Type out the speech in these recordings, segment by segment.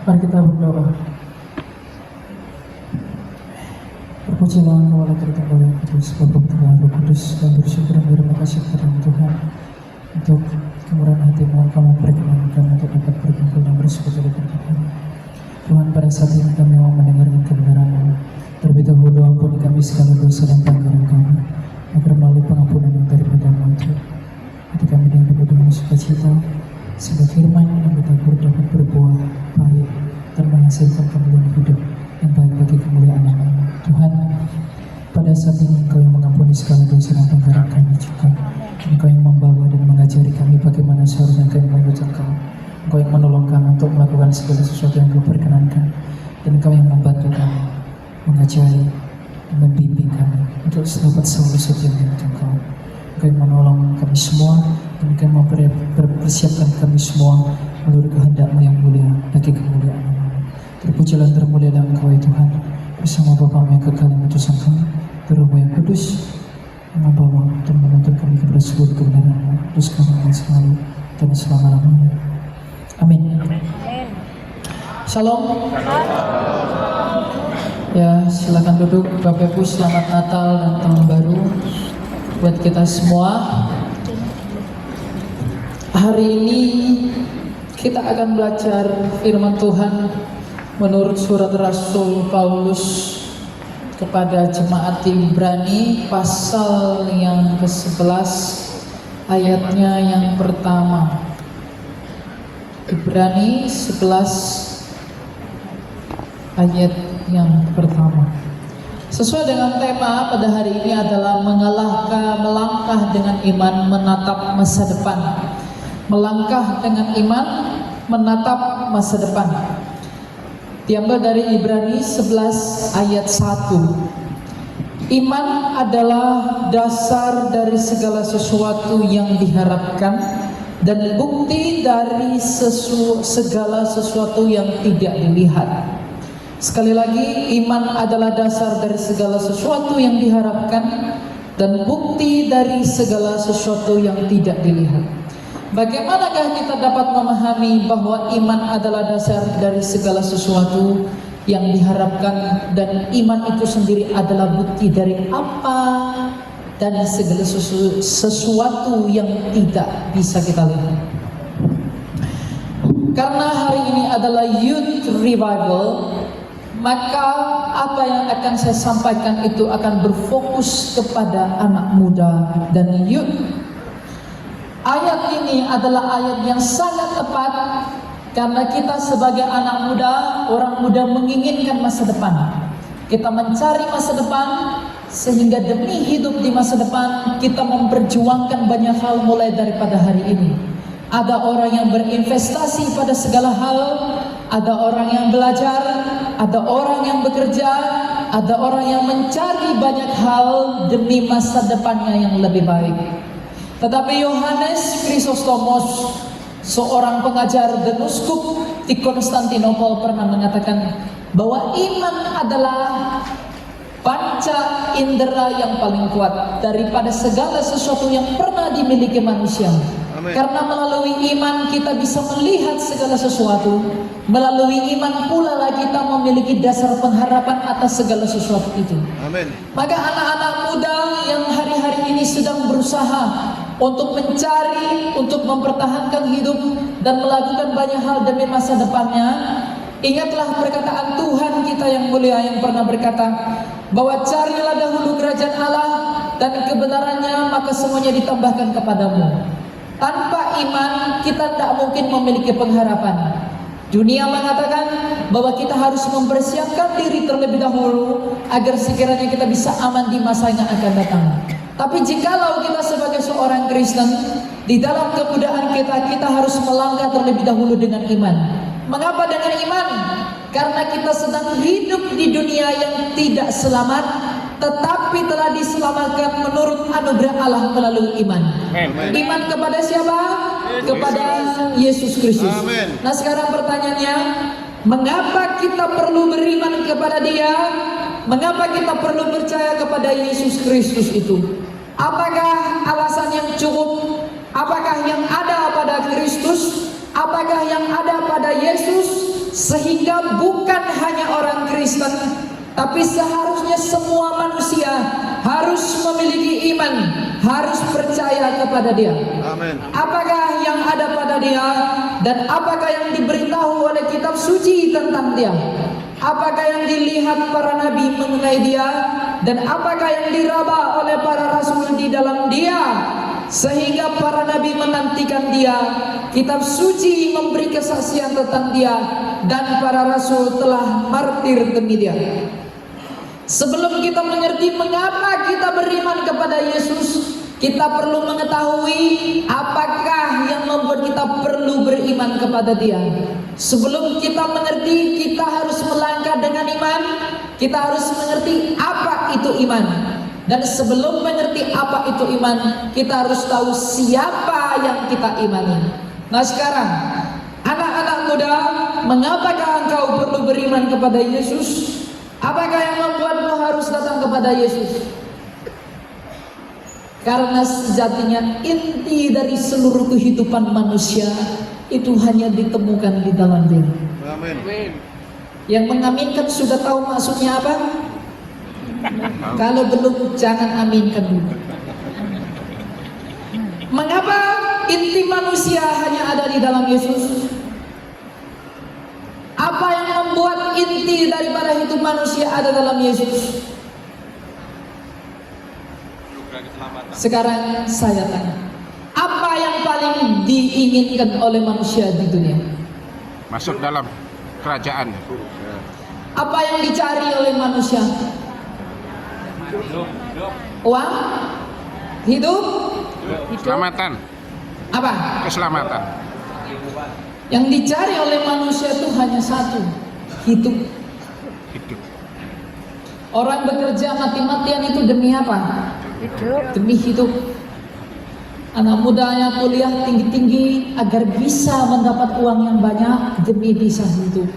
Mari kita berdoa. Berpujilah Engkau Allah Tritunggal yang Kudus, Bapa Putra Roh Kudus, dan bersyukur dan berterima kasih kepada Tuhan untuk kemurahan hati-Mu yang Kamu perkenankan untuk dapat berkumpul dan bersekutu di Tuhan. Tuhan, pada saat ini kami mau mendengarkan kebenaran-Mu. Terlebih dahulu ampuni kami segala dosa dan pelanggaran kami, agar melalui pengampunan yang daripada-Mu itu hati kami dengan penuh dengan sukacita, sehingga firman yang kita dapat berbuah baik dan menghasilkan kemuliaan hidup yang baik bagi kemuliaan nama-Mu. Tuhan, pada saat ini Engkau yang mengampuni segala dosa dan pelanggaran kami juga. Engkau yang membawa dan mengajari kami bagaimana seharusnya kami menuju Engkau. Engkau yang menolong kami untuk melakukan segala sesuatu yang Engkau perkenankan, dan Engkau yang membantu kami, mengajari dan membimbing kami untuk dapat selalu setia menurut Engkau. Engkau yang menolong kami semua, dan Engkau yang mempersiapkan kami semua menurut kehendak-Mu yang mulia bagi kemuliaan nama-Mu. Terpujilah termulialah Engkau ya Tuhan, bersama Bapa-Mu yang kekal yang utusan kami, Roh-Mu yang kudus yang membawa dan menuntun kami kepada seluruh kebenaran-Mu, terus kami yang selalu dan selama-lamanya. Amin. Shalom. Ya, silakan duduk Bapak Ibu. Selamat Natal dan Tahun Baru buat kita semua. Hari ini kita akan belajar firman Tuhan menurut surat Rasul Paulus kepada jemaat di Ibrani pasal yang ke-11 ayatnya yang pertama. Ibrani 11 ayat yang pertama. Sesuai dengan tema pada hari ini adalah melangkah dengan iman menatap masa depan. Melangkah dengan iman menatap masa depan. Diambil dari Ibrani 11 ayat 1. Iman adalah dasar dari segala sesuatu yang diharapkan dan bukti dari segala sesuatu yang tidak dilihat. Sekali lagi, iman adalah dasar dari segala sesuatu yang diharapkan dan bukti dari segala sesuatu yang tidak dilihat. Bagaimanakah kita dapat memahami bahwa iman adalah dasar dari segala sesuatu yang diharapkan dan iman itu sendiri adalah bukti dari apa dan segala sesuatu yang tidak bisa kita lihat? Karena hari ini adalah Youth Revival, maka apa yang akan saya sampaikan itu akan berfokus kepada anak muda dan youth. Ayat ini adalah ayat yang sangat tepat karena kita sebagai anak muda, orang muda menginginkan masa depan. Kita mencari masa depan sehingga demi hidup di masa depan kita memperjuangkan banyak hal mulai daripada hari ini. Ada orang yang berinvestasi pada segala hal, ada orang yang belajar, ada orang yang bekerja, ada orang yang mencari banyak hal demi masa depannya yang lebih baik. Tetapi Yohanes Krisostomos, seorang pengajar dan uskup di Konstantinopel, pernah mengatakan bahwa iman adalah panca indera yang paling kuat daripada segala sesuatu yang pernah dimiliki manusia. Amen. Karena melalui iman kita bisa melihat segala sesuatu. Melalui iman pula lah kita memiliki dasar pengharapan atas segala sesuatu itu. Amen. Maka anak-anak muda yang hari-hari ini sedang berusaha untuk mencari, untuk mempertahankan hidup dan melakukan banyak hal demi masa depannya, ingatlah perkataan Tuhan kita yang mulia yang pernah berkata bahwa carilah dahulu kerajaan Allah dan kebenarannya, maka semuanya ditambahkan kepadamu. Tanpa iman kita tak mungkin memiliki pengharapan. Dunia mengatakan bahwa kita harus mempersiapkan diri terlebih dahulu agar sekiranya kita bisa aman di masa yang akan datang. Tapi jikalau kita sebagai seorang Kristen, di dalam kemudaan kita harus melangkah terlebih dahulu dengan iman. Mengapa dengan iman? Karena kita sedang hidup di dunia yang tidak selamat, tetapi telah diselamatkan menurut anugerah Allah melalui iman. Iman kepada siapa? Kepada Yesus Kristus. Nah, sekarang pertanyaannya, mengapa kita perlu beriman kepada Dia? Mengapa kita perlu percaya kepada Yesus Kristus itu? Apakah alasan yang cukup? Apakah yang ada pada Kristus? Apakah yang ada pada Yesus sehingga bukan hanya orang Kristen, tapi seharusnya semua manusia harus memiliki iman, harus percaya kepada Dia. Amin. Apakah yang ada pada Dia dan apakah yang diberitahu oleh kitab suci tentang Dia? Apakah yang dilihat para nabi mengenai Dia dan apakah yang diraba oleh para rasul di dalam Dia sehingga para nabi menantikan Dia? Kitab suci memberi kesaksian tentang Dia dan para rasul telah martir demi Dia. Sebelum kita mengerti mengapa kita beriman kepada Yesus, kita perlu mengetahui apakah yang membuat kita perlu beriman kepada Dia. Sebelum kita mengerti, kita harus melangkah dengan iman. Kita harus mengerti apa itu iman. Dan sebelum mengerti apa itu iman, kita harus tahu siapa yang kita imani. Nah sekarang, anak-anak muda, mengapakah engkau perlu beriman kepada Yesus? Apakah yang membuatmu harus datang kepada Yesus? Karena sejatinya inti dari seluruh kehidupan manusia itu hanya ditemukan di dalam Dia. Amin. Yang mengaminkan sudah tahu maksudnya apa? Kalau belum, jangan aminkan dulu. Mengapa inti manusia hanya ada di dalam Yesus? Apa yang membuat inti daripada hidup manusia ada dalam Yesus? Sekarang saya tanya, apa yang paling diinginkan oleh manusia di dunia? Masuk dalam kerajaan. Apa yang dicari oleh manusia? Uang? Hidup? Keselamatan. Apa? Keselamatan. Yang dicari oleh manusia itu hanya satu, hidup. Hidup. Orang bekerja mati-matian itu demi apa? Demi hidup. Anak mudanya kuliah tinggi-tinggi agar bisa mendapat uang yang banyak demi bisa hidup.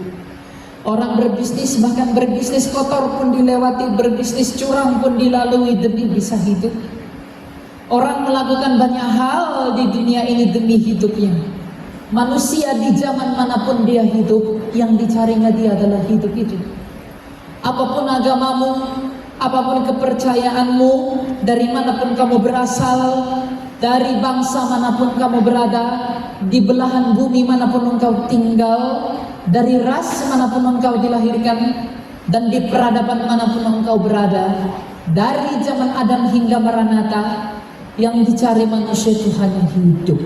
Orang berbisnis, bahkan berbisnis kotor pun dilewati, berbisnis curang pun dilalui demi bisa hidup. Orang melakukan banyak hal di dunia ini demi hidupnya. Manusia di zaman manapun dia hidup, yang dicarinya dia adalah hidup itu. Apapun agamamu, apapun kepercayaanmu, dari manapun kamu berasal, dari bangsa manapun kamu berada, di belahan bumi manapun engkau tinggal, dari ras manapun engkau dilahirkan, dan di peradaban manapun engkau berada, dari zaman Adam hingga Maranatha, yang dicari manusia itu hanya hidup.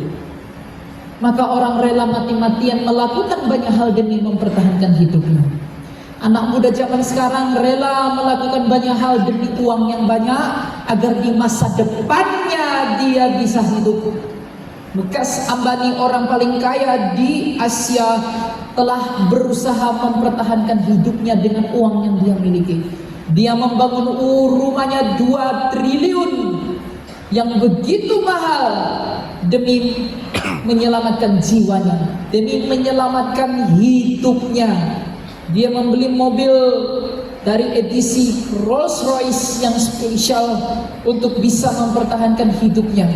Maka orang rela mati-matian melakukan banyak hal demi mempertahankan hidupnya. Anak muda zaman sekarang rela melakukan banyak hal demi uang yang banyak agar di masa depannya dia bisa hidup. Mukesh Ambani, orang paling kaya di Asia, telah berusaha mempertahankan hidupnya dengan uang yang dia miliki. Dia membangun rumahnya 2 triliun yang begitu mahal demi menyelamatkan jiwanya, demi menyelamatkan hidupnya. Dia membeli mobil dari edisi Rolls Royce yang spesial untuk bisa mempertahankan hidupnya.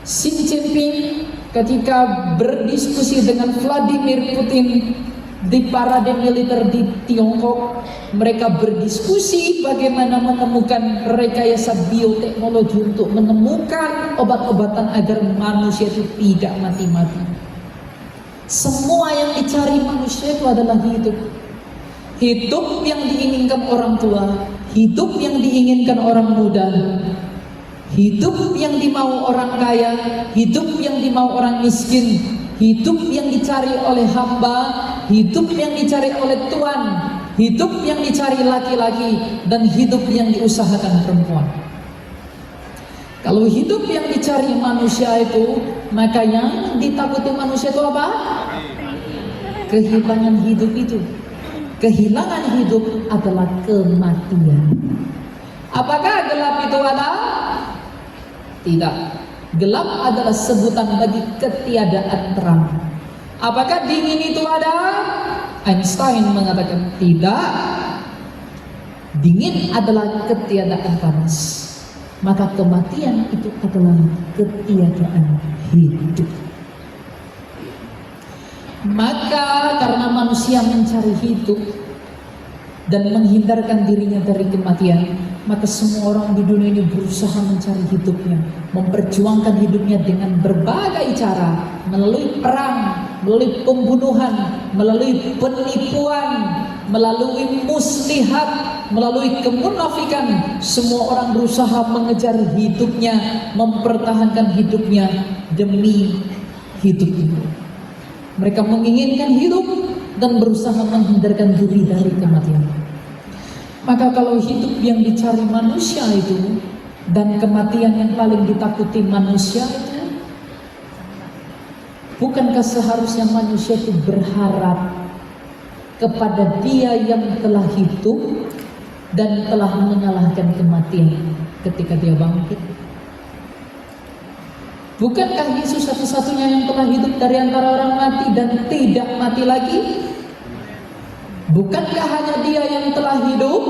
Xi Jinping ketika berdiskusi dengan Vladimir Putin di parade militer di Tiongkok, mereka berdiskusi bagaimana menemukan rekayasa bioteknologi untuk menemukan obat-obatan agar manusia itu tidak mati-mati. Semua yang dicari manusia itu adalah hidup. Hidup yang diinginkan orang tua, hidup yang diinginkan orang muda, hidup yang dimau orang kaya, hidup yang dimau orang miskin, hidup yang dicari oleh hamba, hidup yang dicari oleh Tuhan, hidup yang dicari laki-laki, dan hidup yang diusahakan perempuan. Kalau hidup yang dicari manusia itu, maka yang ditakuti manusia itu apa? Kehilangan hidup itu. Kehilangan hidup adalah kematian. Apakah gelap itu ada? Tidak. Gelap adalah sebutan bagi ketiadaan terang. Apakah dingin itu ada? Einstein mengatakan tidak. Dingin adalah ketiadaan panas. Maka kematian itu adalah ketiadaan hidup. Maka manusia mencari hidup dan menghindarkan dirinya dari kematian, maka semua orang di dunia ini berusaha mencari hidupnya, memperjuangkan hidupnya dengan berbagai cara, melalui perang, melalui pembunuhan, melalui penipuan, melalui muslihat, melalui kemunafikan. Semua orang berusaha mengejar hidupnya, mempertahankan hidupnya demi hidupnya. Mereka menginginkan hidup dan berusaha menghindarkan diri dari kematian. Maka kalau hidup yang dicari manusia itu dan kematian yang paling ditakuti manusia itu, bukankah seharusnya manusia itu berharap kepada Dia yang telah hidup dan telah mengalahkan kematian ketika Dia bangkit? Bukankah Yesus satu-satunya yang telah hidup dari antara orang mati dan tidak mati lagi? Bukankah hanya Dia yang telah hidup?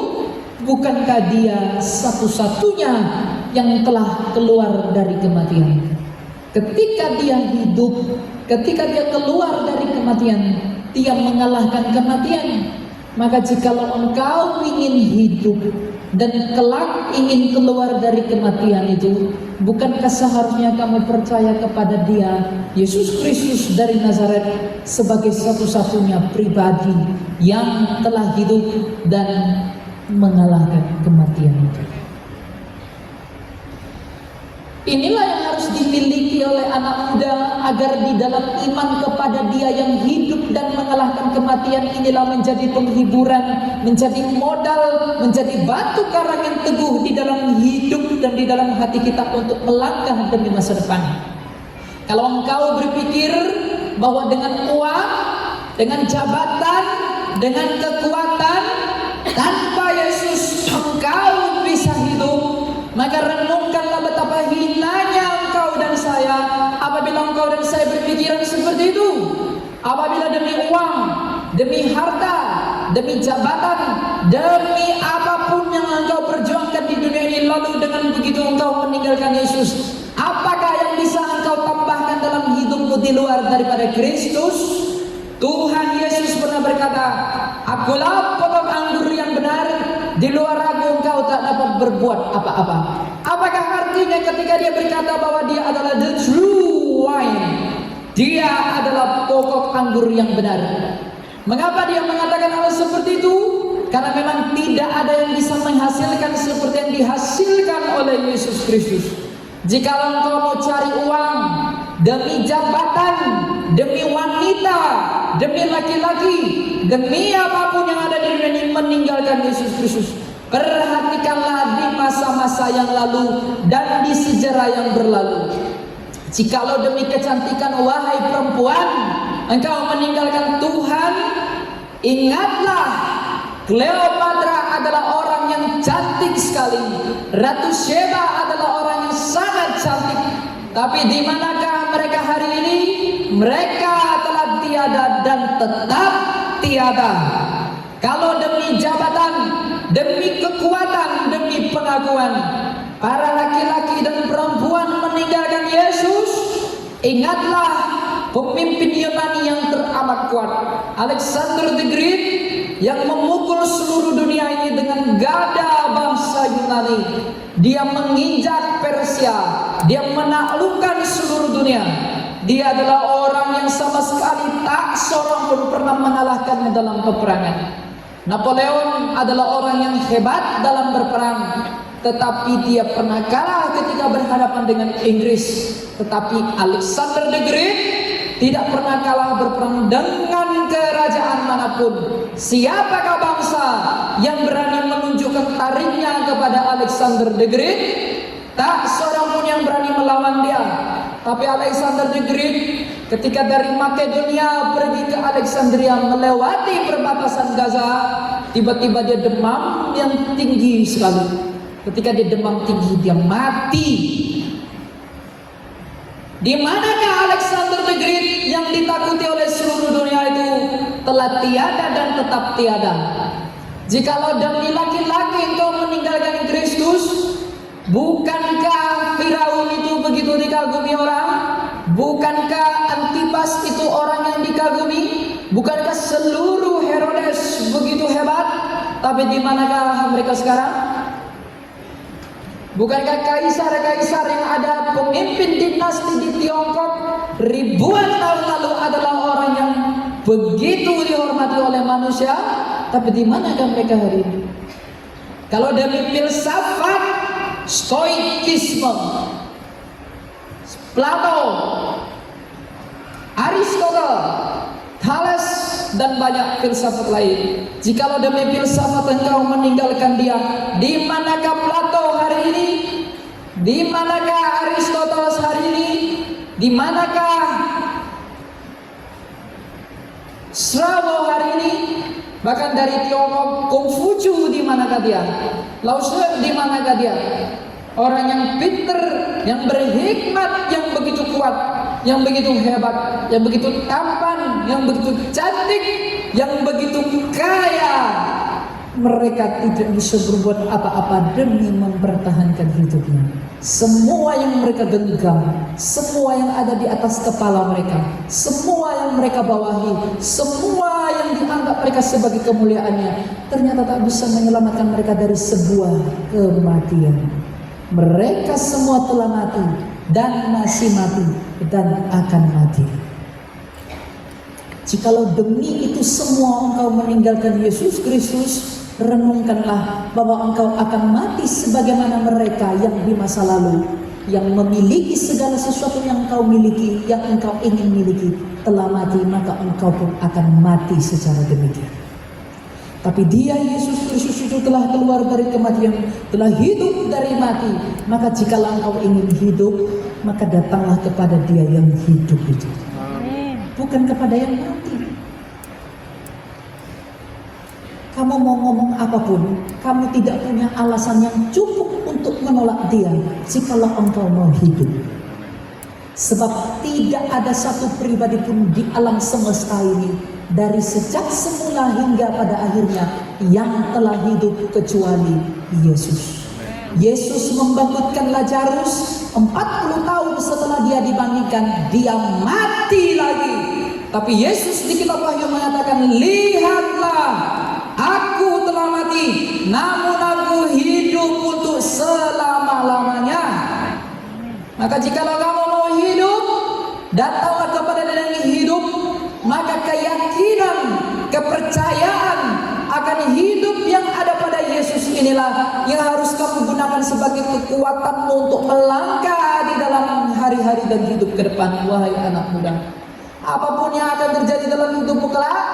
Bukankah Dia satu-satunya yang telah keluar dari kematian? Ketika Dia hidup, ketika Dia keluar dari kematian, Dia mengalahkan kematian. Maka jikalau engkau ingin hidup dan kelak ingin keluar dari kematian itu, bukankah seharusnya kamu percaya kepada Dia, Yesus Kristus dari Nazaret, sebagai satu-satunya pribadi yang telah hidup dan mengalahkan kematian itu? Inilah yang harus dimiliki oleh anak muda agar di dalam iman kepada Dia yang hidup dan mengalahkan kematian inilah menjadi penghiburan, menjadi modal, menjadi batu karang yang teguh di dalam hidup dan di dalam hati kita untuk melangkah demi masa depan. Kalau engkau berpikir bahwa dengan uang, dengan jabatan, dengan kekuatan, tanpa Yesus engkau bisa hidup, maka renungkanlah betapa hinanya engkau dan saya apabila engkau dan saya berpikiran seperti itu. Apabila demi uang, demi harta, demi jabatan, demi apapun yang engkau perjuangkan di dunia ini, lalu dengan begitu engkau meninggalkan Yesus, apakah yang bisa engkau tambahkan dalam hidupmu di luar daripada Kristus? Tuhan Yesus pernah berkata, "Akulah pokok anggur yang benar, di luar aku engkau tak dapat berbuat apa-apa." Apakah artinya ketika Dia berkata bahwa Dia adalah the true wine, Dia adalah pokok anggur yang benar? Mengapa Dia mengatakan hal seperti itu? Karena memang tidak ada yang bisa menghasilkan seperti yang dihasilkan oleh Yesus Kristus. Jikalau engkau mau cari uang demi jabatan, demi wanita, demi laki-laki, demi apapun yang ada di dunia ini, meninggalkan Yesus Kristus. Perhatikanlah di masa-masa yang lalu dan di sejarah yang berlalu. Jikalau demi kecantikan, wahai perempuan, engkau meninggalkan Tuhan, ingatlah, Cleopatra adalah orang yang cantik sekali. Ratu Sheba adalah orang yang sangat cantik. Tapi di manakah mereka hari ini? Mereka telah tiada dan tetap tiada. Kalau demi jabatan, demi kekuatan, demi pengakuan, para laki-laki dan perempuan meninggalkan Yesus, ingatlah pemimpin Yunani yang teramat kuat, Alexander the Great, yang memukul seluruh dunia ini dengan gada bangsa Yunani. Dia menginjak Persia, dia menaklukkan seluruh dunia. Dia adalah orang yang sama sekali tak seorang pun pernah mengalahkannya dalam peperangan. Napoleon adalah orang yang hebat dalam berperang, tetapi dia pernah kalah ketika berhadapan dengan Inggris. Tetapi Alexander the Great tidak pernah kalah berperang dengan kerajaan manapun. Siapakah bangsa yang berani menunjukkan taringnya kepada Alexander the Great? Tak seorang pun yang berani melawan dia. Tapi Alexander the Great ketika dari Makedonia pergi ke Alexandria melewati perbatasan Gaza, tiba-tiba dia demam yang tinggi sekali. Ketika dia demam tinggi, dia mati. Di manakah Alexander the Great yang ditakuti oleh seluruh dunia itu telah tiada dan tetap tiada? Jikalau demi laki-laki engkau meninggalkan Kristus, bukankah Firaun itu begitu dikagumi orang? Bukankah Antipas itu orang yang dikagumi? Bukankah seluruh Herodes begitu hebat? Tapi di manakah mereka sekarang? Bukankah kaisar-kaisar yang ada, pemimpin dinasti di Tiongkok ribuan tahun lalu adalah orang yang begitu dihormati oleh manusia? Tapi di manakah mereka hari ini? Kalau demi filsafat stoikisme, Plato, Aristotle, Thales, dan banyak filsafat lain, jikalau demi filsafat engkau meninggalkan dia, di manakah Plato hari ini? Di manakah Aristoteles hari ini? Di manakah Strabo hari ini? Bahkan dari Tiongkok, Konghucu di manakah dia? Lao Tzu di manakah dia? Orang yang pintar, yang berhikmat, yang begitu kuat, yang begitu hebat, yang begitu tampan, yang begitu cantik, yang begitu kaya, mereka tidak bisa berbuat apa-apa demi mempertahankan hidupnya. Semua yang mereka genggam, semua yang ada di atas kepala mereka, semua yang mereka bawahi, semua yang dianggap mereka sebagai kemuliaannya, ternyata tak bisa menyelamatkan mereka dari sebuah kematian. Mereka semua telah mati dan masih mati dan akan mati. Jikalau demi itu semua engkau meninggalkan Yesus Kristus, renungkanlah bahwa engkau akan mati sebagaimana mereka yang di masa lalu, yang memiliki segala sesuatu yang engkau miliki, yang engkau ingin miliki, telah mati, maka engkau pun akan mati secara demikian. Tapi dia, Yesus Kristus itu telah keluar dari kematian, telah hidup dari mati. Maka jikalau engkau ingin hidup, maka datanglah kepada dia yang hidup itu, bukan kepada yang mati. Kamu mau ngomong apapun, kamu tidak punya alasan yang cukup untuk menolak dia jikalau engkau mau hidup. Sebab tidak ada satu pribadi pun di alam semesta ini, dari sejak semula hingga pada akhirnya, yang telah hidup kecuali Yesus. Yesus membangkitkan Lazarus 40 tahun setelah dia dibangkitkan, dia mati lagi. Tapi Yesus di kitab Wahyu mengatakan, lihatlah, aku telah mati, namun aku hidup untuk selama-lamanya. Maka jikalau kamu mau hidup, datanglah kepada dia yang hidup. Maka keyakinan, kepercayaan akan hidup yang ada pada Yesus inilah yang harus kamu gunakan sebagai kekuatanmu untuk melangkah di dalam hari-hari dan hidup ke depan. Wahai anak muda, apapun yang akan terjadi dalam hidupmu kelak,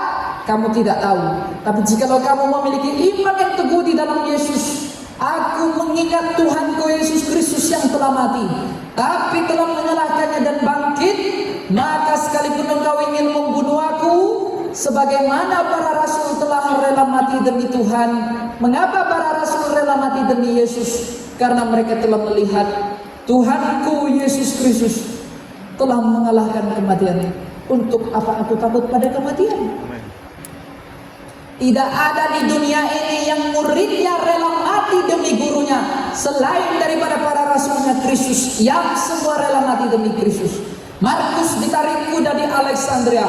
kamu tidak tahu. Tapi jikalau kamu memiliki iman yang teguh di dalam Yesus, aku mengingat Tuhanku Yesus Kristus yang telah mati, tapi telah menyalahkannya dan bangkit, maka sekalipun engkau ingin membunuh aku, sebagaimana para rasul telah rela mati demi Tuhan. Mengapa para rasul rela mati demi Yesus? Karena mereka telah melihat Tuhanku Yesus Kristus telah mengalahkan kematian. Untuk apa aku takut pada kematian? Tidak ada di dunia ini yang muridnya rela mati demi gurunya selain daripada para rasulnya Kristus, yang semua rela mati demi Kristus. Markus ditarik kuda di Alexandria,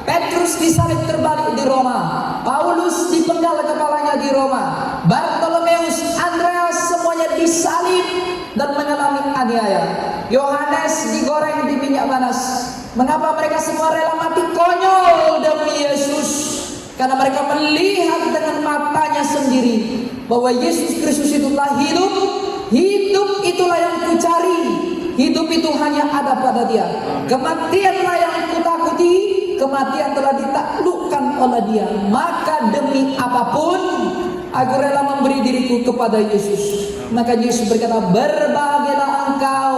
Petrus disalib terbalik di Roma, Paulus dipenggal kepalanya di Roma, Bartolomeus, Andreas semuanya disalib dan mengalami aniaya. Yohanes digoreng di minyak panas. Mengapa mereka semua rela mati konyol demi Yesus? Karena mereka melihat dengan matanya sendiri bahwa Yesus Kristus itu telah hidup. Hidup itulah yang kucari. Hidup itu hanya ada pada dia. Kematianlah yang kutakuti. Kematian telah ditaklukkan oleh dia. Maka demi apapun aku rela memberi diriku kepada Yesus. Maka Yesus berkata, berbahagialah engkau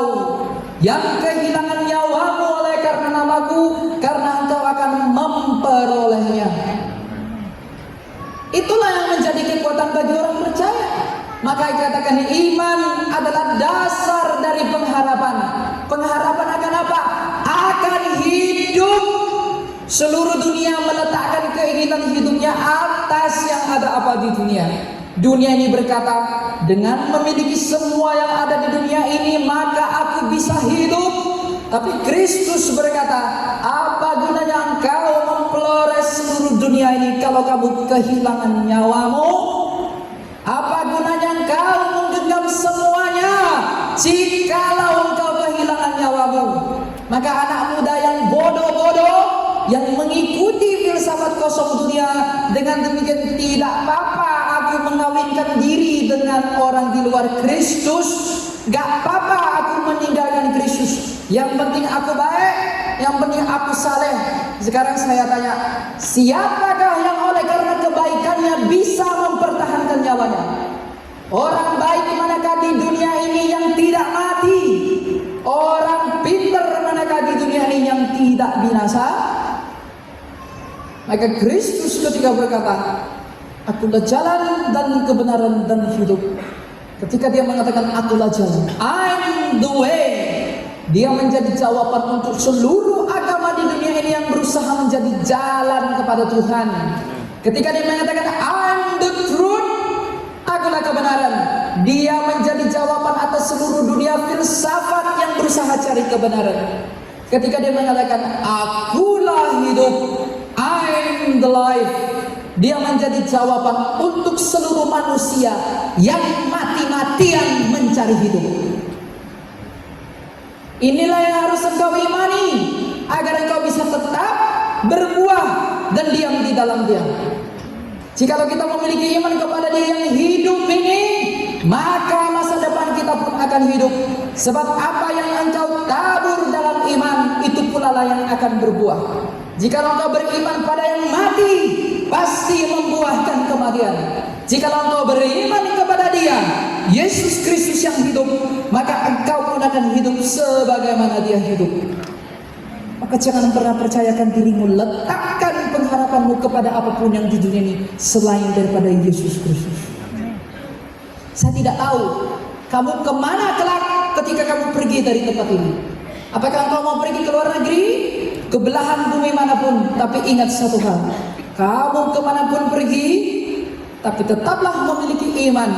yang kehilangan nyawamu oleh karena namaku, karena engkau akan memperolehnya. Itulah yang menjadi kekuatan bagi orang percaya. Maka dikatakan iman adalah dasar dari pengharapan. Pengharapan akan apa? Akan hidup. Seluruh dunia meletakkan keinginan hidupnya atas yang ada apa di dunia. Dunia ini berkata, dengan memiliki semua yang ada di dunia ini, maka aku bisa hidup. Tapi Kristus berkata, apa gunanya engkau memperoleh jikalau kamu kehilangan nyawamu? Apa gunanya engkau menggenggam semuanya jikalau engkau kehilangan nyawamu? Maka anak muda yang bodoh-bodoh, yang mengikuti filsafat kosong dunia, dengan demikian tidak apa-apa aku mengawinkan diri dengan orang di luar Kristus, gak apa-apa aku meninggalkan Kristus, yang penting aku baik, yang penting aku saleh. Sekarang saya tanya, siapakah yang oleh karena kebaikannya bisa mempertahankan nyawanya? Orang baik manakah di dunia ini yang tidak mati? Orang pintar manakah di dunia ini yang tidak binasa? Maka Kristus ketika berkata, akulah jalan dan kebenaran dan hidup, ketika dia mengatakan akulah jalan, I'm the way, dia menjadi jawaban untuk seluruh agama di dunia ini yang berusaha menjadi jalan kepada Tuhan. Ketika dia mengatakan I'm the truth, akulah kebenaran, dia menjadi jawaban atas seluruh dunia filsafat yang berusaha cari kebenaran. Ketika dia mengatakan akulah hidup, I'm the life, dia menjadi jawaban untuk seluruh manusia yang mati-matian mencari hidup. Inilah yang harus engkau imani agar engkau bisa tetap berbuah dan diam di dalam Dia. Jikalau kita memiliki iman kepada Dia yang hidup ini, maka masa depan kita pun akan hidup. Sebab apa yang engkau tabur dalam iman, itu pula lah yang akan berbuah. Jikalau engkau beriman pada yang mati, pasti membuahkan kematian. Jikalau engkau beriman kepada Dia, Yesus Kristus yang hidup, maka engkau pun akan hidup sebagaimana Dia hidup. Maka jangan pernah percayakan dirimu, letakkan pengharapanmu kepada apapun yang di dunia ini selain daripada Yesus Kristus. Saya tidak tahu kamu kemana kelak ketika kamu pergi dari tempat ini. Apakah engkau mau pergi ke luar negeri, ke belahan bumi manapun? Tapi ingat satu hal, kamu kemanapun pergi, tapi tetaplah memiliki iman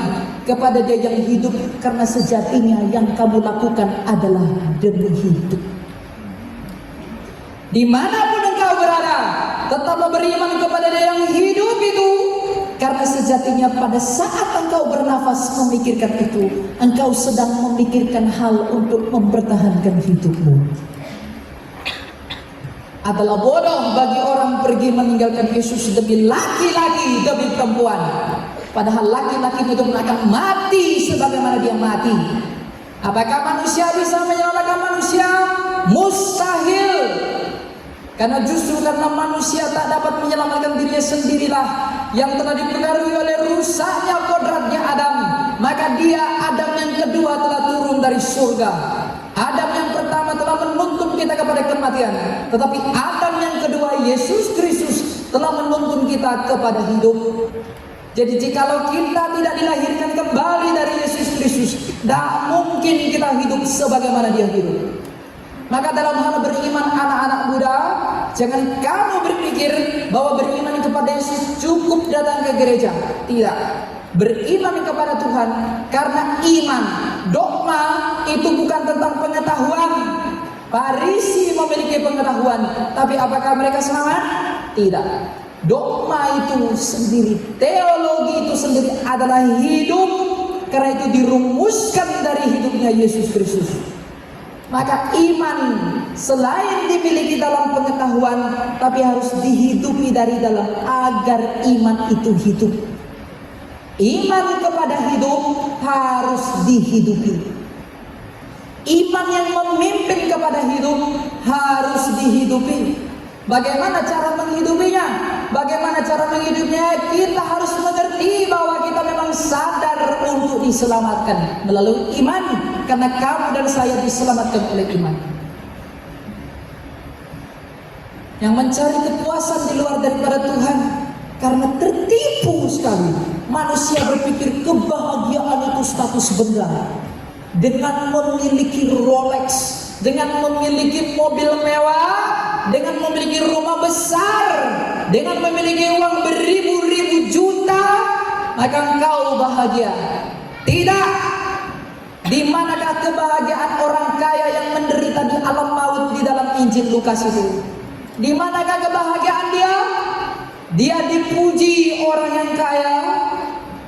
kepada Dia yang hidup, karena sejatinya yang kamu lakukan adalah demi hidup. Dimanapun engkau berada, tetaplah beriman kepada Dia yang hidup itu, karena sejatinya pada saat engkau bernafas memikirkan itu, engkau sedang memikirkan hal untuk mempertahankan hidupmu. Adalah bodoh bagi orang pergi meninggalkan Yesus demi laki-laki, demi perempuan, padahal laki-laki itu akan mati sebagaimana dia mati. Apakah manusia bisa menyelamatkan manusia? Mustahil. Karena justru karena manusia tak dapat menyelamatkan dirinya sendirilah, yang telah dipengaruhi oleh rusaknya kodratnya Adam, maka dia Adam yang kedua telah turun dari surga. Adam yang pertama telah menuntun kita kepada kematian, tetapi Adam yang kedua, Yesus Kristus, telah menuntun kita kepada hidup. Jadi jikalau kita tidak dilahirkan kembali dari Yesus Kristus, tidak mungkin kita hidup sebagaimana Dia hidup. Maka dalam hal beriman anak-anak muda, jangan kamu berpikir bahwa beriman kepada Yesus cukup datang ke gereja. Tidak. Beriman kepada Tuhan karena iman. Dogma itu bukan tentang pengetahuan. Farisi memiliki pengetahuan, tapi apakah mereka selamat? Tidak. Dogma itu sendiri, teologi itu sendiri adalah hidup, karena itu dirumuskan dari hidupnya Yesus Kristus. Maka iman selain dimiliki dalam pengetahuan, tapi harus dihidupi dari dalam agar iman itu hidup. Iman kepada hidup harus dihidupi. Iman yang memimpin kepada hidup harus dihidupi. Bagaimana cara menghidupinya? Bagaimana cara menghidupinya? Kita harus mengerti bahwa kita memang sadar untuk diselamatkan melalui iman, karena kamu dan saya diselamatkan oleh iman. Yang mencari kepuasan di luar daripada Tuhan karena tertipu sekali. Manusia berpikir kebahagiaan itu status benda. Dengan memiliki Rolex, dengan memiliki mobil mewah, dengan memiliki rumah besar, dengan memiliki uang beribu-ribu juta, maka engkau bahagia. Tidak. Di manakah kebahagiaan orang kaya yang menderita di alam maut di dalam Injil Lukas itu? Di manakah kebahagiaan dia? Dia dipuji orang yang kaya,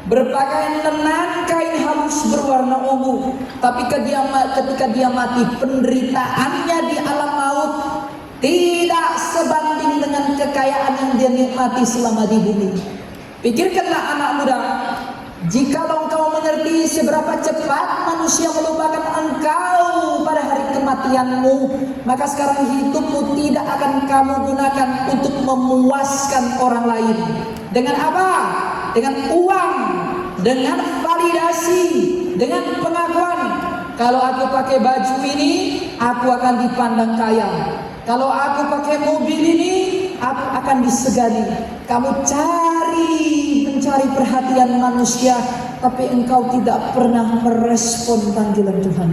berpakaian lenan kain halus berwarna ungu. Tapi ketika dia mati, penderitaannya di alam maut tidak sebanding dengan kekayaan yang dia nikmati selama di bumi. Pikirkanlah anak muda, jikalau engkau mengerti seberapa cepat manusia melupakan engkau pada hari kematianmu, maka sekarang hidupmu tidak akan kamu gunakan untuk memuaskan orang lain. Dengan apa? Dengan uang, dengan validasi, dengan pengakuan. Kalau aku pakai baju ini, aku akan dipandang kaya. Kalau aku pakai mobil ini, aku akan disegani. Kamu mencari perhatian manusia, tapi engkau tidak pernah merespon panggilan Tuhan.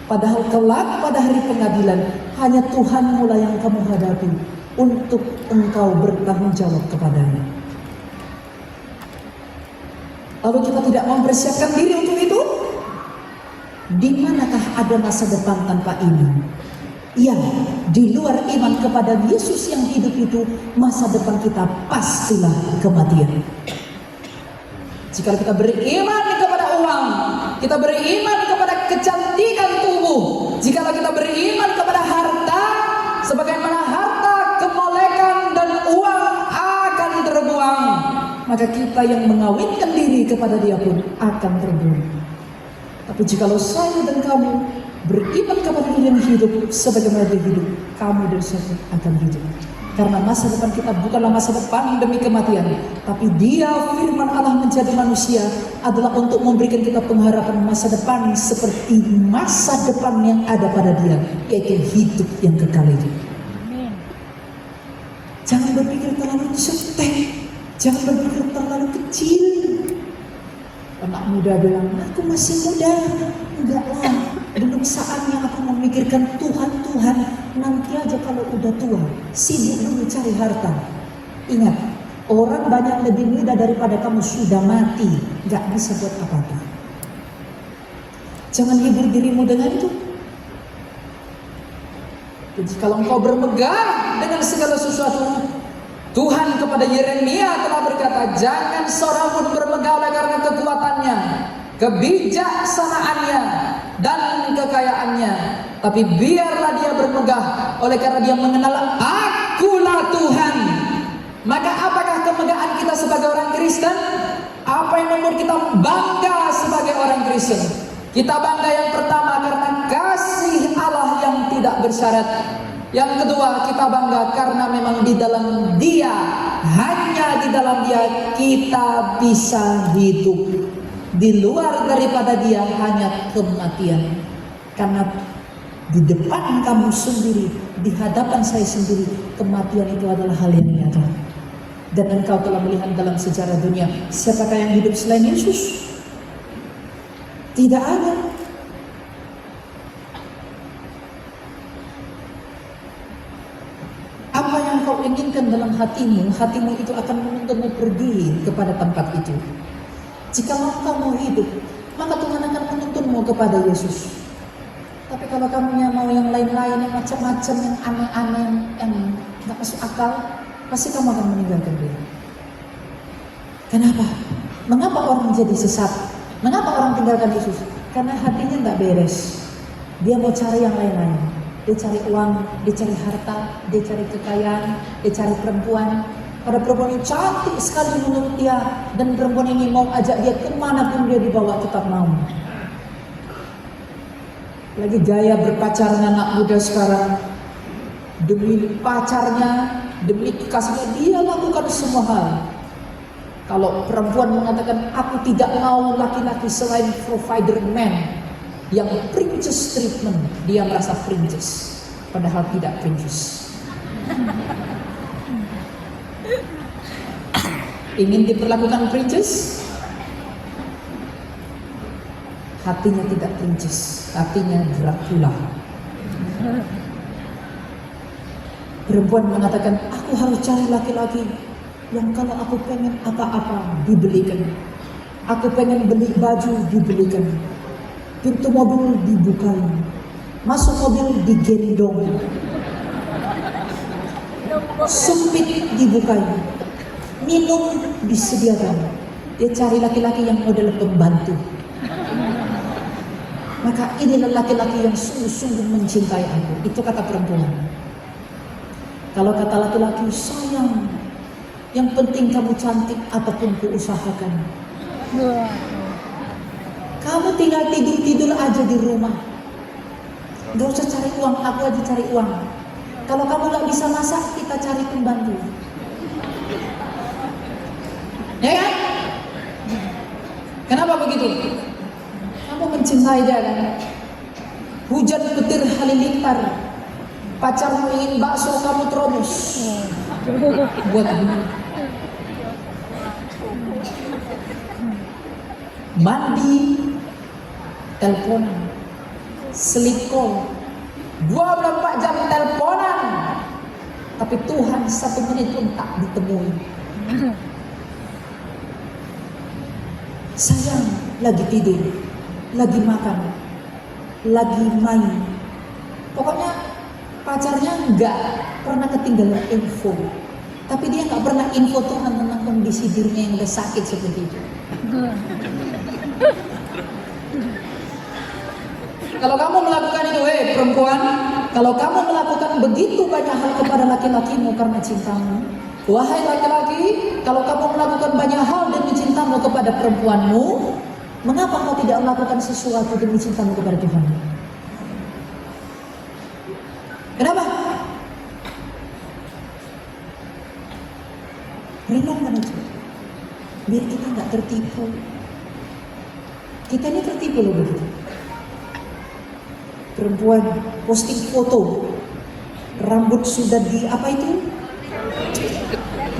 Padahal kelak pada hari pengadilan, hanya Tuhanmu lah yang kamu hadapi untuk engkau bertanggung jawab kepadanya. Lalu kita tidak mempersiapkan diri untuk itu? Di manakah ada masa depan tanpa iman? Ya, di luar iman kepada Yesus yang hidup itu, masa depan kita pastilah kematian. Jika kita beriman kepada uang, kita beriman kepada kecantikan tubuh, jika kita beriman kepada harta, sebagaimana harta, kemolekan, dan uang akan terbuang, maka kita yang mengawinkan diri kepada dia pun akan terbuang. Tapi jikalau saya dan kamu beriman kepada dia yang hidup sebagaimana dia hidup, kamu dan saya akan hidup. Karena masa depan kita bukanlah masa depan demi kematian, tapi dia firman Allah menjadi manusia adalah untuk memberikan kita pengharapan masa depan seperti masa depan yang ada pada dia, yaitu hidup yang kekal itu. Jangan berpikir terlalu cetek, jangan berpikir terlalu kecil. Anak muda bilang, aku masih muda. Enggak lah, belum saatnya aku memikirkan Tuhan. Nanti aja kalau udah tua, sibuk dulu cari harta. Ingat, orang banyak lebih muda daripada kamu sudah mati, gak bisa buat apa-apa. Jangan hibur dirimu dengan itu. Jadi kalau engkau bermegah dengan segala sesuatu, Tuhan kepada Yeremia telah berkata, jangan seorang pun bermegah oleh karena kekuatannya, kebijaksanaannya, dan kekayaannya, tapi biarlah dia bermegah oleh karena dia mengenal Akulah Tuhan. Maka apakah kemegahan kita sebagai orang Kristen? Apa yang membuat kita bangga sebagai orang Kristen? Kita bangga yang pertama karena kasih Allah yang tidak bersyarat. Yang kedua, kita bangga karena memang di dalam Dia, hanya di dalam Dia kita bisa hidup. Di luar daripada Dia hanya kematian. Karena di depan kamu sendiri, di hadapan saya sendiri, kematian itu adalah hal yang nyata. Dan engkau telah melihat dalam sejarah dunia, siapakah yang hidup selain Yesus? Tidak ada. Apa yang kau inginkan dalam hatimu, hatimu itu akan menuntunmu pergi kepada tempat itu. Jika engkau mau hidup, maka Tuhan akan menuntunmu kepada Yesus. Tapi kalau kamu mau yang lain-lain, yang macam-macam, yang aneh-aneh, yang tidak masuk akal, pasti kamu akan meninggalkan dia. Kenapa? Mengapa orang jadi sesat? Mengapa orang tinggalkan Yesus? Karena hatinya tidak beres. Dia mau cari yang lain-lain. Dia cari uang, dia cari harta, dia cari kekayaan, dia cari perempuan. Ada perempuan yang cantik sekali menurut dia, dan perempuan ini mau ajak dia kemanapun dia dibawa tetap mau. Lagi gaya berpacaran anak muda sekarang, demi pacarnya, demi kekasihnya dia lakukan semua hal. Kalau perempuan mengatakan aku tidak mau laki-laki selain provider man yang princess treatment, dia merasa princess, padahal tidak princess. Ingin diperlakukan princess, hatinya tidak princess, hatinya Dracula. Perempuan mengatakan, aku harus cari laki-laki yang kalau aku pengen apa-apa dibelikan. Aku pengen beli baju dibelikan. Pintu mobil dibukain. Masuk mobil digendong. Sumpit dibukain. minum disediakan. Dia cari laki-laki yang model pembantu. Maka inilah laki-laki yang sungguh-sungguh mencintai aku. Itu kata perempuan. Kalau kata laki-laki, sayang, yang penting kamu cantik, apapun kuusahakan. Kamu tinggal tidur-tidur aja di rumah. Gak usah cari uang, aku aja cari uang. Kalau kamu gak bisa masak, kita cari pembantu. Ya kan? Kenapa begitu? Kamu mencintai dia kan? Hujan petir halilintar. Pacarmu ingin bakso, kamu terobos. Buat apa? Mandi, teleponan, sleep call, 24 jam teleponan. Tapi Tuhan 1 menit pun tak ditemui. Sayang, lagi tidur, lagi makan, lagi main. Pokoknya pacarnya nggak pernah ketinggalan info. Tapi dia nggak pernah info Tuhan tentang kondisi dirinya yang udah sakit seperti itu. Kalau kamu melakukan itu, perempuan, kalau kamu melakukan begitu banyak hal kepada laki-lakimu karena cintamu, wahai laki-laki, kalau kamu melakukan banyak hal demi cintamu kepada perempuanmu, mengapa kau tidak melakukan sesuatu demi cintamu kepada Tuhan? Kenapa? Renungkan itu, biar kita nggak tertipu. Kita ini tertipu loh begitu. Perempuan posting foto, rambut sudah di apa itu?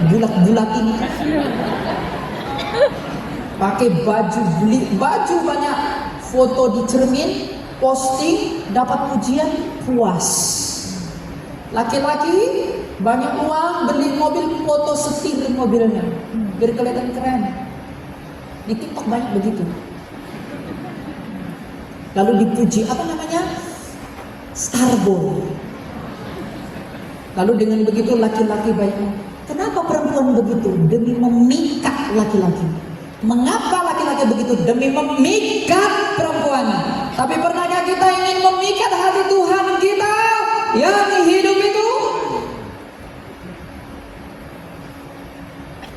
Bulat-bulatin. Pakai baju, beli baju banyak, foto di cermin, posting, dapat pujian, puas. Laki-laki banyak uang, beli mobil, foto setir mobilnya, biar kelihatan keren. Di TikTok banyak begitu. Lalu dipuji, apa namanya? Starboy. Lalu dengan begitu laki-laki banyak. Kenapa perempuan begitu? Demi memikat laki-laki. Mengapa laki-laki begitu? Demi memikat perempuan. Tapi pernahkah kita ingin memikat hati Tuhan kita yang hidup itu?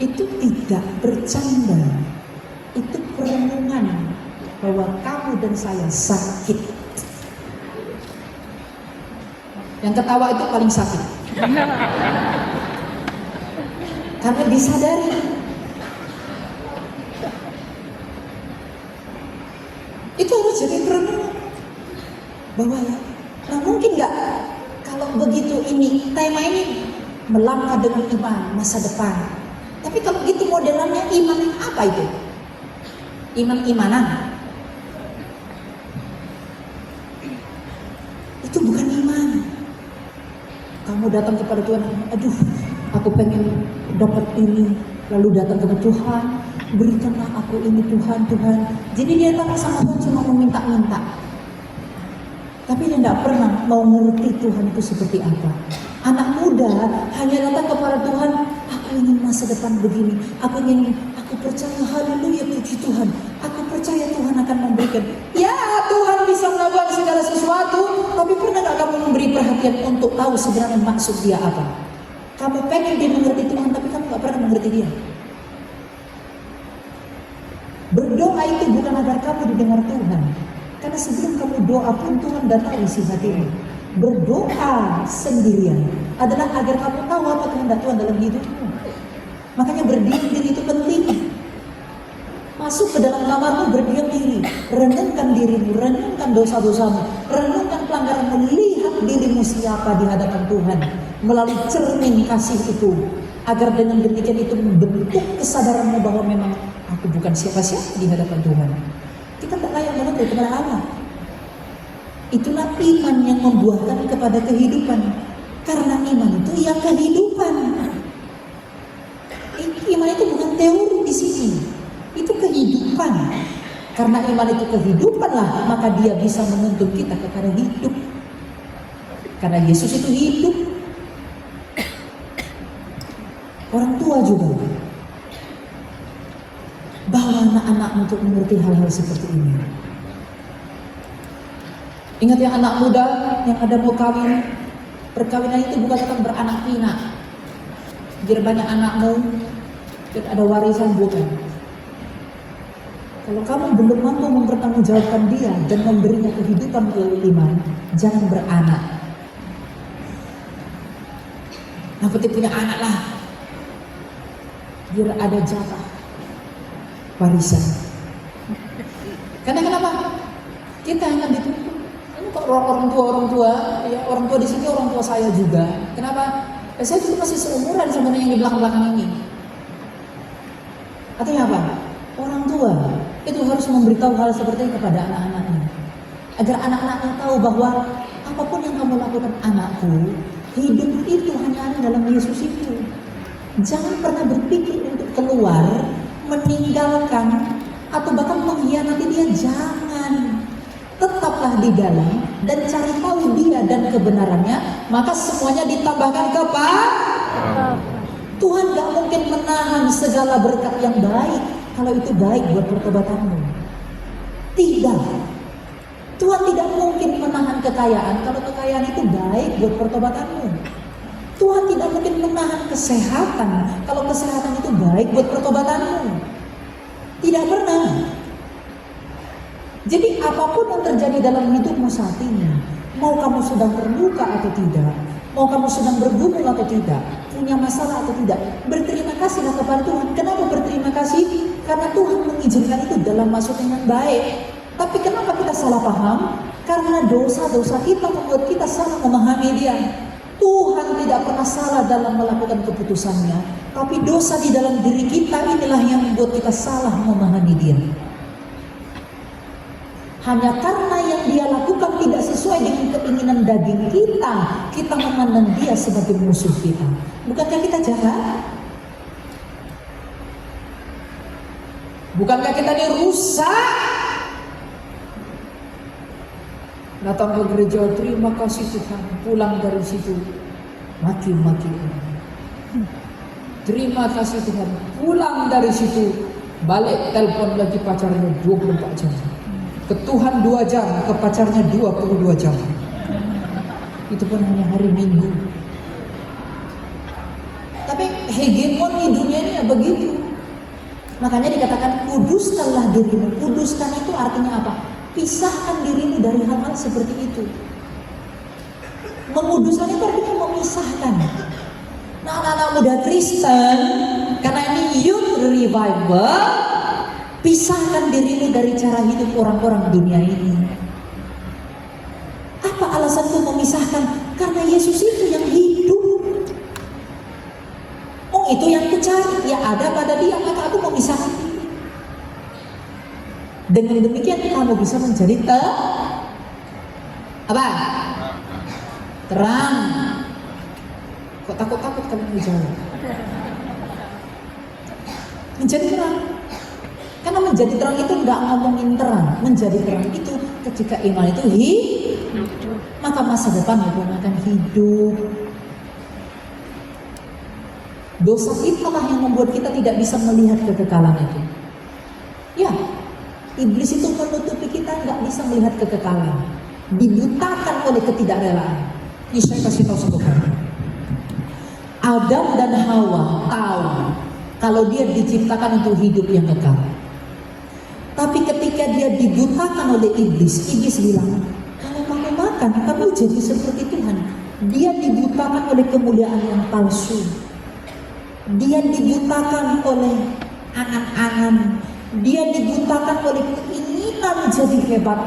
Itu tidak bercanda. Itu perenungan bahwa kamu dan saya sakit. Yang ketawa itu paling sakit. Karena disadari. Itu harus jadi perenungan. Bahwa nah mungkin nggak kalau begitu ini tema ini melangkah dengan iman masa depan. Tapi kalau gitu modelannya iman apa itu? Iman-imanan. Itu bukan iman. Kamu datang kepada Tuhan, aduh, aku pengen dapat ini, lalu datang kepada Tuhan, berikanlah aku ini Tuhan, Tuhan. Jadi dia datang sama Tuhan cuma meminta-minta. Tapi dia tidak pernah mau mengerti Tuhan itu seperti apa. Anak muda hanya datang kepada Tuhan, aku ingin masa depan begini, aku percaya, haleluya, puji Tuhan, aku percaya Tuhan akan memberikan. Ya, Tuhan bisa melakukan segala sesuatu, tapi pernah gak kamu memberi perhatian untuk tahu sebenarnya maksud dia apa? Kamu pengen dia mengerti Tuhan, tapi kamu gak pernah mengerti dia. Berdoa itu bukan agar kamu didengar Tuhan, karena sebelum kamu doa pun Tuhan udah tahu isi hatimu. Berdoa sendirian adalah agar kamu tahu apa kehendak Tuhan dalam hidupmu. Makanya berdiam diri itu penting. Masuk ke dalam kamarmu, berdiam diri, renungkan dirimu, renungkan dosa-dosamu, renungkan pelanggaranmu, lihat dirimu siapa di hadapan Tuhan melalui cermin kasih itu, agar dengan demikian itu membentuk kesadaranmu bahwa memang aku bukan siapa-siapa di hadapan Tuhan. Kita tak layak mengaku kepada Allah. Itulah iman yang membuahkan kepada kehidupan. Karena iman itu ya kehidupan. Iman itu bukan teori di sini. Itu kehidupan. Karena iman itu kehidupan lah, maka dia bisa menuntun kita kepada hidup. Karena Yesus itu hidup. Orang tua juga anak-anak untuk mengerti hal-hal seperti ini. Ingat ya anak muda yang ada mau kawin, perkawinan itu bukan tentang beranak pinak, biar banyak anakmu dan ada warisan, bukan. Kalau kamu belum mampu mempertanggungjawabkan dia dan memberinya kehidupan melalui iman, jangan beranak. Yang penting punya anak lah, biar ada jatah warisan. Karena kenapa? Kita akan dituntut. Ini kok orang tua, ya orang tua di sini orang tua saya juga. Kenapa? Saya itu masih seumuran sebenarnya yang di belakang-belakang ini. Artinya apa? Orang tua itu harus memberitahu hal seperti ini kepada anak-anaknya, agar anak-anaknya tahu bahwa apapun yang kamu lakukan anakku, hidup itu hanya ada dalam Yesus itu. Jangan pernah berpikir untuk keluar, meninggalkan, atau bahkan mengkhianati dia. Jangan. Tetaplah di dalam dan cari tahu dia dan kebenarannya, maka semuanya ditambahkan kepada Tuhan. Gak mungkin menahan segala berkat yang baik kalau itu baik buat pertobatanmu. Tidak. Tuhan tidak mungkin menahan kekayaan kalau kekayaan itu baik buat pertobatanmu. Tuhan tidak mungkin menahan kesehatan kalau kesehatan itu baik buat pertobatanmu. Tidak pernah. Jadi apapun yang terjadi dalam hidupmu saat ini, mau kamu sedang terluka atau tidak, mau kamu sedang bergumul atau tidak, punya masalah atau tidak, berterima kasihlah kepada Tuhan. Kenapa berterima kasih? Karena Tuhan mengizinkan itu dalam maksudnya yang baik. Tapi kenapa kita salah paham? Karena dosa-dosa kita membuat kita salah memahami dia. Tuhan tidak pernah salah dalam melakukan keputusannya, tapi dosa di dalam diri kita inilah yang membuat kita salah memahami dia. Hanya karena yang dia lakukan tidak sesuai dengan keinginan daging kita, kita memandang dia sebagai musuh kita. Bukankah kita jahat? Bukankah kita ini rusak? Datang ke gereja, terima kasih Tuhan, pulang dari situ maki-maki. Terima kasih Tuhan, pulang dari situ balik telepon lagi pacarnya 24 jam. Ke Tuhan 2 jam, ke pacarnya 22 jam. Itu pun hanya hari Minggu. Tapi hegemoni dunia ini ya begitu. Makanya dikatakan kuduskanlah dirimu. Kuduskan itu artinya apa? Pisahkan dirimu dari hal-hal seperti itu. Menguduskan itu artinya memisahkan. Nah, anak-anak muda Kristen, karena ini youth revival, pisahkan dirimu dari cara hidup orang-orang dunia ini. Apa alasanku memisahkan? Karena Yesus itu yang hidup. Oh, itu yang kucari, ya ada pada dia, maka aku memisahkan diri. Dengan demikian kamu bisa menjadi terang. Kok takut-takut kamu menjawab? Menjadi terang. Karena menjadi terang itu nggak ngomongin terang. Menjadi terang itu ketika iman itu hidup, maka masa depan pun akan hidup. Dosa itulah yang membuat kita tidak bisa melihat kekekalan itu. Ya, iblis itu menutupi kita nggak bisa melihat kekekalan, dibutakan oleh ketidakrelaan. Ini saya kasih tahu satu hal. Adam dan Hawa tahu kalau dia diciptakan untuk hidup yang kekal. Tapi ketika dia dibutakan oleh iblis, iblis bilang, kalau kamu makan, kamu jadi seperti Tuhan. Dia dibutakan oleh kemuliaan yang palsu. Dia dibutakan oleh angan-angan. Dia dibutakan oleh keinginan menjadi hebat,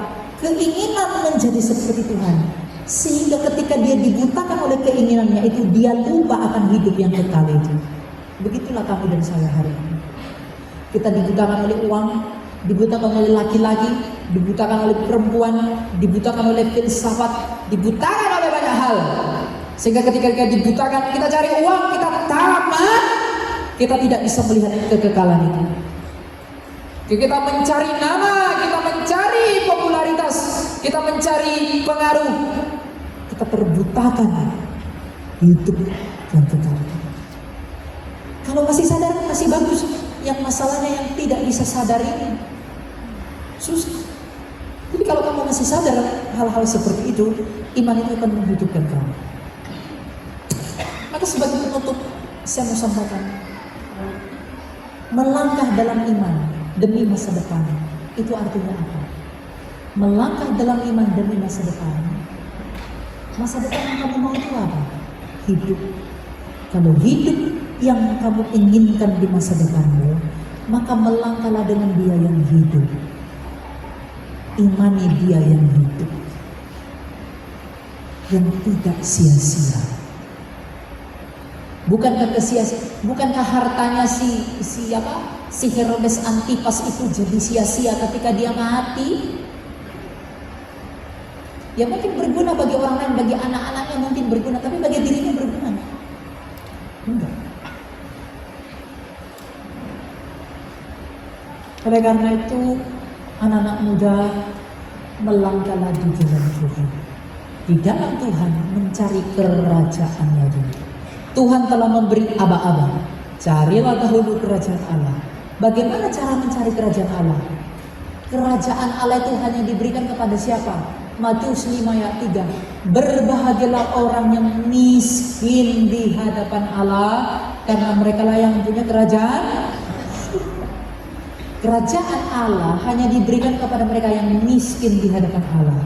keinginan menjadi seperti Tuhan. Sehingga ketika dia dibutakan oleh keinginannya itu, dia lupa akan hidup yang kekal itu. Begitulah kamu dan saya hari ini. Kita dibutakan oleh uang, dibutakan oleh laki-laki, dibutakan oleh perempuan, dibutakan oleh filsafat, dibutakan oleh banyak hal. Sehingga ketika kita dibutakan, kita cari uang, kita tamat, kita tidak bisa melihat kekekalan itu. Kita mencari nama, kita mencari popularitas, kita mencari pengaruh, kita terbutakan hidup yang kekal. Kalau masih sadar masih bagus, yang masalahnya yang tidak bisa sadar ini susah. Jadi kalau kamu masih sadar hal-hal seperti itu, iman itu akan menghidupkan kamu. Maka sebagai penutup, saya mau sampaikan, melangkah dalam iman demi masa depan, itu artinya apa? Melangkah dalam iman demi masa depan. Masa depan yang kamu mau itu apa? Hidup. Kalau hidup yang kamu inginkan di masa depanmu, maka melangkahlah dengan Dia yang hidup. Imani Dia yang hidup, yang tidak sia-sia. Bukankah hartanya si Herodes Antipas itu jadi sia-sia ketika dia mati? Ya mungkin berguna bagi orang lain, bagi anak-anaknya mungkin berguna, tapi bagi dirinya berguna enggak. Oleh karena itu, anak-anak muda, melangkahlah di jalan Tuhan. Di dalam Tuhan mencari kerajaan-Nya dulu. Tuhan telah memberi aba-aba. Carilah dahulu kerajaan Allah. Bagaimana cara mencari kerajaan Allah? Kerajaan Allah itu hanya diberikan kepada siapa? Matius 5 ayat 3. Berbahagialah orang yang miskin di hadapan Allah, karena mereka lah yang punya kerajaan. Kerajaan Allah hanya diberikan kepada mereka yang miskin di hadapan Allah.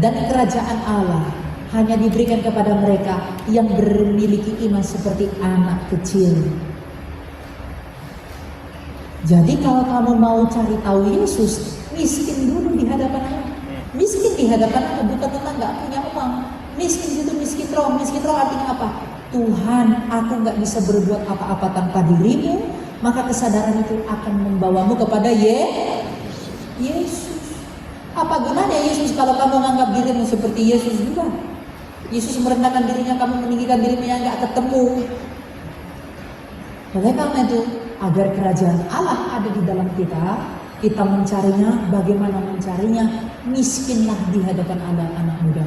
Dan kerajaan Allah hanya diberikan kepada mereka yang memiliki iman seperti anak kecil. Jadi kalau kamu mau cari tahu Yesus, miskin dulu di hadapan Allah. Miskin di hadapan Allah bukan tentang gak punya uang. Miskin itu miskin roh. Miskin roh artinya apa? Tuhan, aku gak bisa berbuat apa-apa tanpa dirimu. Maka kesadaran itu akan membawamu kepada Yesus. Apa gunanya Yesus kalau kamu menganggap dirimu seperti Yesus juga? Yesus merendahkan dirinya, kamu meninggikan dirinya, gak ketemu. Oleh karena itu, agar kerajaan Allah ada di dalam kita mencarinya. Bagaimana mencarinya? Miskinlah di hadapan anak muda.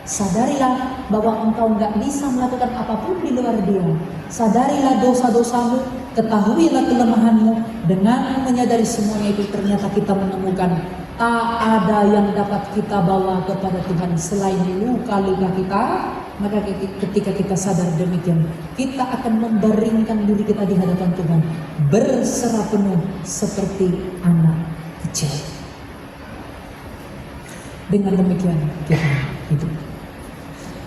Sadarilah bahwa engkau gak bisa melakukan apapun di luar Dia. Sadarilah dosa-dosamu, ketahuilah kelemahanmu. Dengan menyadari semuanya itu, ternyata kita menemukan tak ada yang dapat kita bawa kepada Tuhan selain luka-luka kita. Maka ketika kita sadar demikian, kita akan membaringkan diri kita di hadapan Tuhan, berserah penuh seperti anak kecil. Dengan demikian kita hidup.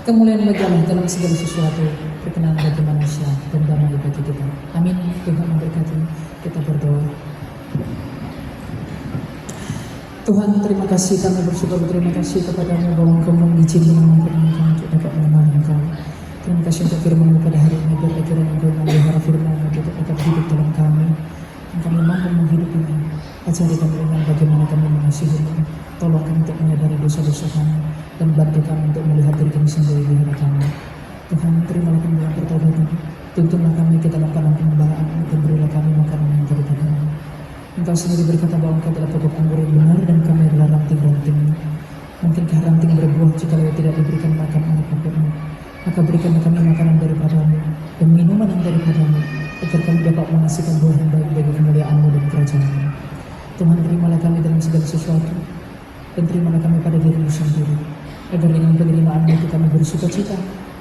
Kemuliaan bagi Allah dalam segala sesuatu, perkenan bagi manusia, dan damai bagi kita. Amin. Tuhan memberkati. Kita berdoa. Tuhan, terima kasih, kami bersyukur, terima kasih kepadamu bahwa Engkau mengizinkan kami untuk dapat menemani Engkau. Terima kasih untuk firman-Mu pada hari ini, biar kiranya Engkau memelihara firman-Mu untuk tetap hidup dalam kami. Dan kami mampu menghidupinya. Ajari kami dengan bagaimana kami mengasihi-Mu. Tolong kami untuk menyadari dosa-dosa kami, dan bantu kami untuk melihat diri kami sendiri di hadapan-Mu. Tuhan, terimalah kami dengan pertobatan. Tuntunlah kami ke dalam padang pengembalaan, dan berilah kami makanan yang daripada-Mu. Engkau sendiri berkata bahwa Engkau adalah pokok anggur yang benar, dan kami adalah ranting-ranting. Mungkinkah ranting berbuah jika tidak diberikan makan oleh pokoknya? Maka berikanlah kami makanan daripada-Mu dan minuman yang daripada-Mu, agar kami dapat menghasilkan buah yang baik bagi kemuliaan-Mu dan kerajaan-Mu. Tuhan, terimalah kami dalam segala sesuatu, dan terimalah kami pada diri-Mu sendiri, agar dengan penerimaan-Mu itu kami bersukacita.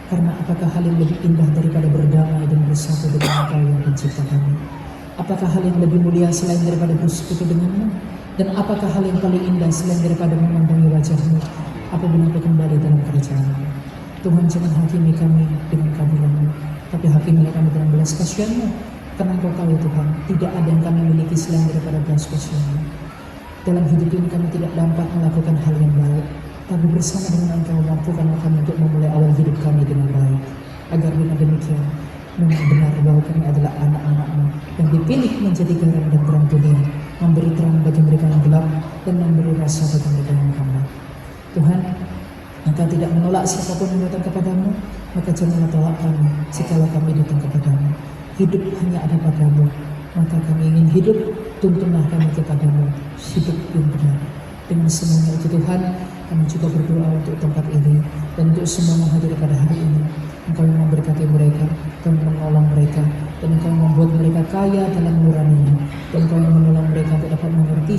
Karena apakah hal yang lebih indah daripada berdamai dan bersatu dengan Engkau yang mencipta kami? Apakah hal yang lebih mulia selain daripada bersekutu dengan-Mu? Dan apakah hal yang paling indah selain daripada memandangi wajah-Mu apabila Engkau kembali dalam kerajaan-Mu? Tuhan, jangan hakimi kami dengan keadilan-Mu, tapi hakimilah kami dengan belas kasihan-Mu. Karena Engkau tahu Tuhan, tidak ada yang kami miliki selain daripada belas kasihan-Mu. Dalam hidup ini kami tidak dapat melakukan hal yang baik, tapi bersama dengan Engkau mampukanlah kami untuk memulai awal hidup kami dengan baik. Agar dengan demikian, memang benar bahwa kami adalah anak-anak-Mu yang dipilih menjadi garam dan terang dunia, memberi terang bagi mereka yang gelap dan memberi rasa bagi mereka yang hambar. Tuhan, Engkau tidak menolak siapapun yang datang kepadamu, maka janganlah tolak kami jikalau kami datang kepadamu. Hidup hanya ada padamu, maka kami ingin hidup, tuntunlah kami kepadamu, hidup yang benar. Dengan semuanya itu Tuhan, kami juga berdoa untuk tempat ini dan untuk semua yang hadir pada hari ini. Engkau yang memberkati mereka, Engkau yang menolong mereka, dan Engkau yang membuat mereka kaya dalam nurani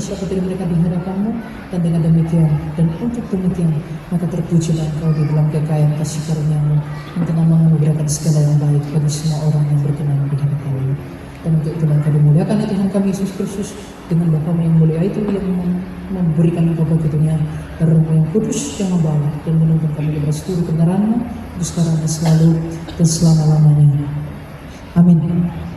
siapa dari mereka di hadapan-Mu, dan dengan demikian dan untuk demikian maka terpujilah Engkau di dalam kekayaan kasih karunia-Mu yang telah menganugerahkan segala yang baik bagi semua orang yang berkenan di hadapan-Mu. Dan untuk Tuhan kami muliakan ya Tuhan kami Yesus Kristus dengan Bapa yang mulia itu yang memberikan Engkau begitu Roh yang kudus yang membawa dan menuntun kami kepada seluruh kebenaran-Mu sekarang dan selalu dan selama-lamanya. Amin.